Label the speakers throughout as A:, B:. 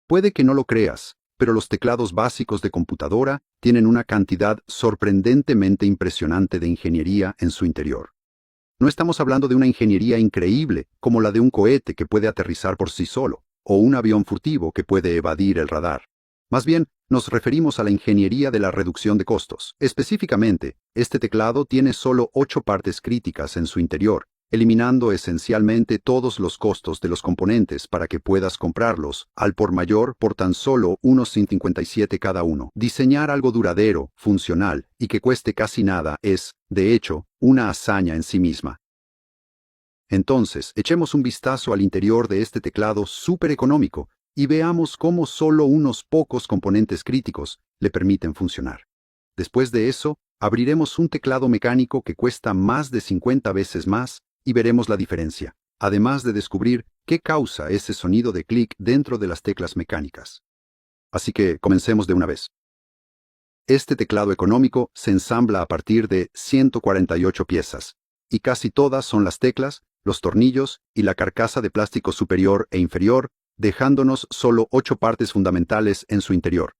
A: Puede que no lo creas, pero los teclados básicos de computadora tienen una cantidad sorprendentemente impresionante de ingeniería en su interior. No estamos hablando de una ingeniería increíble, como la de un cohete que puede aterrizar por sí solo, o un avión furtivo que puede evadir el radar. Más bien, nos referimos a la ingeniería de la reducción de costos. Específicamente, este teclado tiene solo 8 partes críticas en su interior, eliminando esencialmente todos los costos de los componentes para que puedas comprarlos al por mayor por tan solo unos 57 cada uno. Diseñar algo duradero, funcional y que cueste casi nada es, de hecho, una hazaña en sí misma. Entonces, echemos un vistazo al interior de este teclado súper económico y veamos cómo solo unos pocos componentes críticos le permiten funcionar. Después de eso, abriremos un teclado mecánico que cuesta más de 50 veces más y veremos la diferencia, además de descubrir qué causa ese sonido de clic dentro de las teclas mecánicas. Así que comencemos de una vez. Este teclado económico se ensambla a partir de 148 piezas, y casi todas son las teclas, los tornillos y la carcasa de plástico superior e inferior, dejándonos solo 8 partes fundamentales en su interior.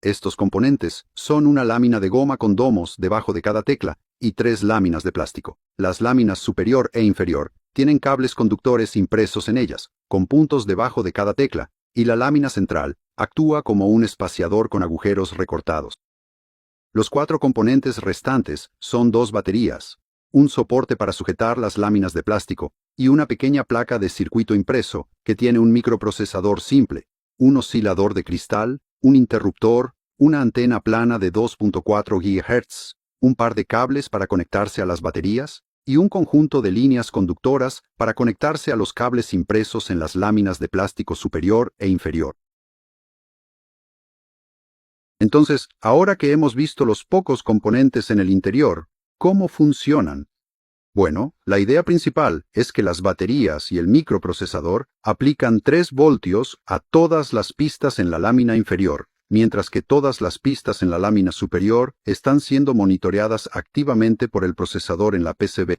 A: Estos componentes son una lámina de goma con domos debajo de cada tecla y 3 láminas de plástico. Las láminas superior e inferior tienen cables conductores impresos en ellas, con puntos debajo de cada tecla, y la lámina central actúa como un espaciador con agujeros recortados. Los 4 componentes restantes son 2 baterías, un soporte para sujetar las láminas de plástico y una pequeña placa de circuito impreso que tiene un microprocesador simple, un oscilador de cristal, un interruptor, una antena plana de 2.4 GHz, un par de cables para conectarse a las baterías y un conjunto de líneas conductoras para conectarse a los cables impresos en las láminas de plástico superior e inferior. Entonces, ahora que hemos visto los pocos componentes en el interior, ¿cómo funcionan? Bueno, la idea principal es que las baterías y el microprocesador aplican 3 voltios a todas las pistas en la lámina inferior, mientras que todas las pistas en la lámina superior están siendo monitoreadas activamente por el procesador en la PCB.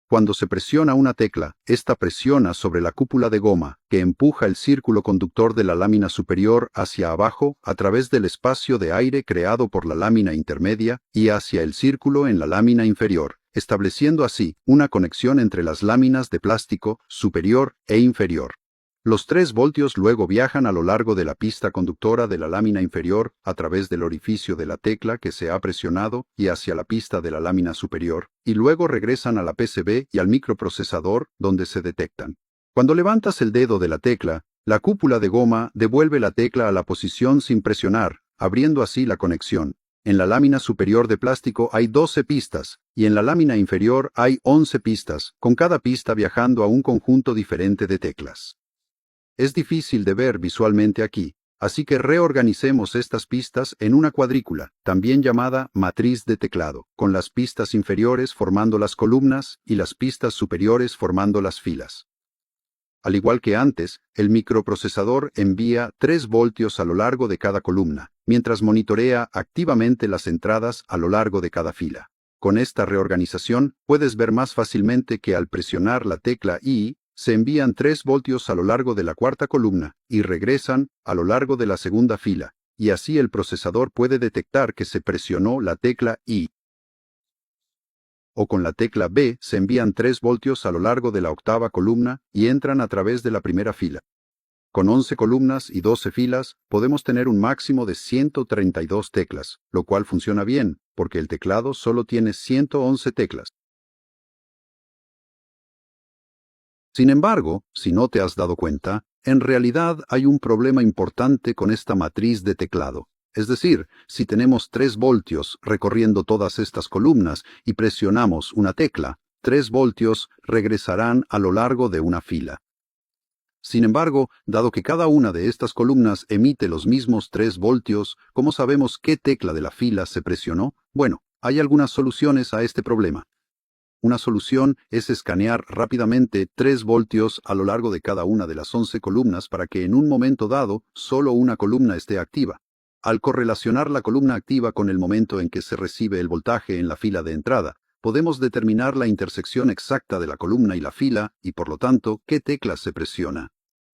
A: Cuando se presiona una tecla, esta presiona sobre la cúpula de goma, que empuja el círculo conductor de la lámina superior hacia abajo a través del espacio de aire creado por la lámina intermedia y hacia el círculo en la lámina inferior, estableciendo así una conexión entre las láminas de plástico superior e inferior. Los 3 voltios luego viajan a lo largo de la pista conductora de la lámina inferior a través del orificio de la tecla que se ha presionado y hacia la pista de la lámina superior, y luego regresan a la PCB y al microprocesador donde se detectan. Cuando levantas el dedo de la tecla, la cúpula de goma devuelve la tecla a la posición sin presionar, abriendo así la conexión. En la lámina superior de plástico hay 12 pistas, y en la lámina inferior hay 11 pistas, con cada pista viajando a un conjunto diferente de teclas. Es difícil de ver visualmente aquí, así que reorganicemos estas pistas en una cuadrícula, también llamada matriz de teclado, con las pistas inferiores formando las columnas y las pistas superiores formando las filas. Al igual que antes, el microprocesador envía 3 voltios a lo largo de cada columna, mientras monitorea activamente las entradas a lo largo de cada fila. Con esta reorganización, puedes ver más fácilmente que al presionar la tecla I, se envían 3 voltios a lo largo de la cuarta columna y regresan a lo largo de la segunda fila, y así el procesador puede detectar que se presionó la tecla I. O con la tecla B se envían 3 voltios a lo largo de la octava columna y entran a través de la primera fila. Con 11 columnas y 12 filas, podemos tener un máximo de 132 teclas, lo cual funciona bien, porque el teclado solo tiene 111 teclas. Sin embargo, si no te has dado cuenta, en realidad hay un problema importante con esta matriz de teclado. Es decir, si tenemos 3 voltios recorriendo todas estas columnas y presionamos una tecla, 3 voltios regresarán a lo largo de una fila. Sin embargo, dado que cada una de estas columnas emite los mismos 3 voltios, ¿cómo sabemos qué tecla de la fila se presionó? Bueno, hay algunas soluciones a este problema. Una solución es escanear rápidamente 3 voltios a lo largo de cada una de las 11 columnas para que en un momento dado solo una columna esté activa. Al correlacionar la columna activa con el momento en que se recibe el voltaje en la fila de entrada, podemos determinar la intersección exacta de la columna y la fila y por lo tanto qué tecla se presiona.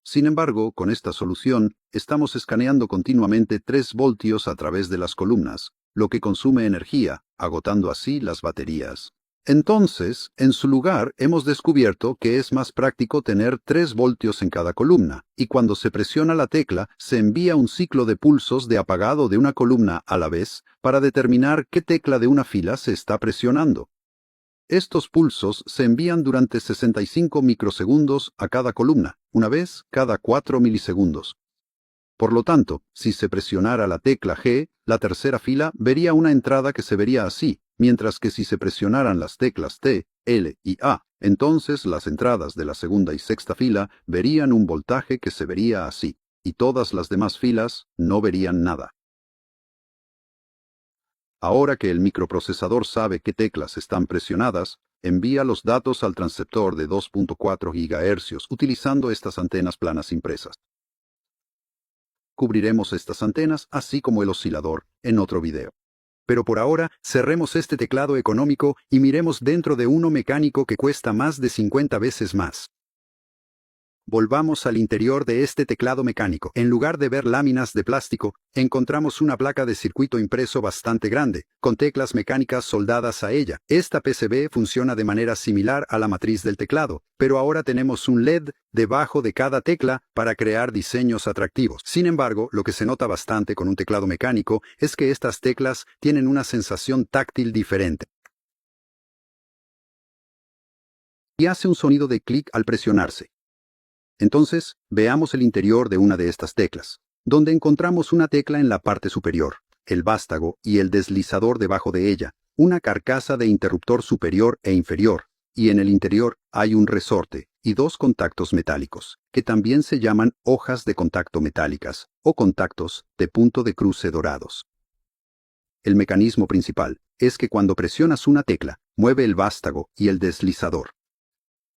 A: Sin embargo, con esta solución, estamos escaneando continuamente 3 voltios a través de las columnas, lo que consume energía, agotando así las baterías. Entonces, en su lugar, hemos descubierto que es más práctico tener 3 voltios en cada columna, y cuando se presiona la tecla, se envía un ciclo de pulsos de apagado de una columna a la vez para determinar qué tecla de una fila se está presionando. Estos pulsos se envían durante 65 microsegundos a cada columna, una vez cada 4 milisegundos. Por lo tanto, si se presionara la tecla G, la tercera fila vería una entrada que se vería así, mientras que si se presionaran las teclas T, L y A, entonces las entradas de la segunda y sexta fila verían un voltaje que se vería así, y todas las demás filas no verían nada. Ahora que el microprocesador sabe qué teclas están presionadas, envía los datos al transceptor de 2.4 GHz utilizando estas antenas planas impresas. Cubriremos estas antenas, así como el oscilador, en otro video. Pero por ahora, cerremos este teclado económico y miremos dentro de uno mecánico que cuesta más de 50 veces más. Volvamos al interior de este teclado mecánico. En lugar de ver láminas de plástico, encontramos una placa de circuito impreso bastante grande, con teclas mecánicas soldadas a ella. Esta PCB funciona de manera similar a la matriz del teclado, pero ahora tenemos un LED debajo de cada tecla para crear diseños atractivos. Sin embargo, lo que se nota bastante con un teclado mecánico es que estas teclas tienen una sensación táctil diferente. Y hace un sonido de clic al presionarse. Entonces, veamos el interior de una de estas teclas, donde encontramos una tecla en la parte superior, el vástago y el deslizador debajo de ella, una carcasa de interruptor superior e inferior, y en el interior hay un resorte y 2 contactos metálicos, que también se llaman hojas de contacto metálicas, o contactos de punto de cruce dorados. El mecanismo principal es que cuando presionas una tecla, mueve el vástago y el deslizador.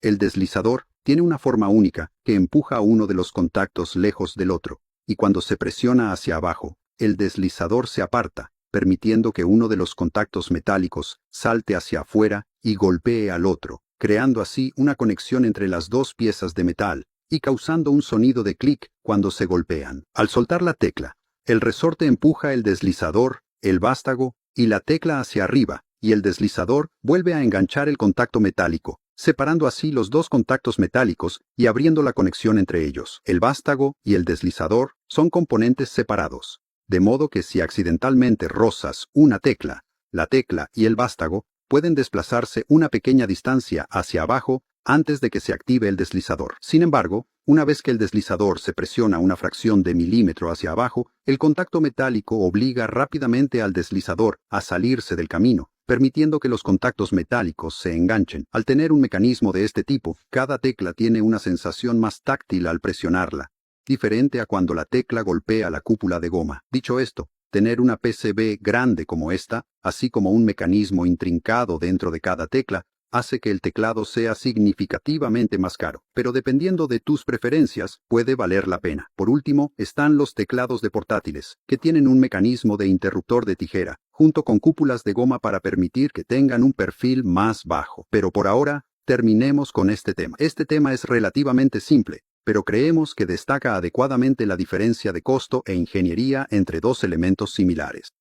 A: El deslizador tiene una forma única que empuja a uno de los contactos lejos del otro, y cuando se presiona hacia abajo, el deslizador se aparta, permitiendo que uno de los contactos metálicos salte hacia afuera y golpee al otro, creando así una conexión entre las 2 piezas de metal, y causando un sonido de clic cuando se golpean. Al soltar la tecla, el resorte empuja el deslizador, el vástago y la tecla hacia arriba, y el deslizador vuelve a enganchar el contacto metálico, separando así los 2 contactos metálicos y abriendo la conexión entre ellos. El vástago y el deslizador son componentes separados, de modo que si accidentalmente rozas una tecla, la tecla y el vástago pueden desplazarse una pequeña distancia hacia abajo antes de que se active el deslizador. Sin embargo, una vez que el deslizador se presiona una fracción de milímetro hacia abajo, el contacto metálico obliga rápidamente al deslizador a salirse del camino, permitiendo que los contactos metálicos se enganchen. Al tener un mecanismo de este tipo, cada tecla tiene una sensación más táctil al presionarla, diferente a cuando la tecla golpea la cúpula de goma. Dicho esto, tener una PCB grande como esta, así como un mecanismo intrincado dentro de cada tecla, hace que el teclado sea significativamente más caro, pero dependiendo de tus preferencias, puede valer la pena. Por último, están los teclados de portátiles, que tienen un mecanismo de interruptor de tijera, junto con cúpulas de goma para permitir que tengan un perfil más bajo. Pero por ahora, terminemos con este tema. Este tema es relativamente simple, pero creemos que destaca adecuadamente la diferencia de costo e ingeniería entre 2 elementos similares.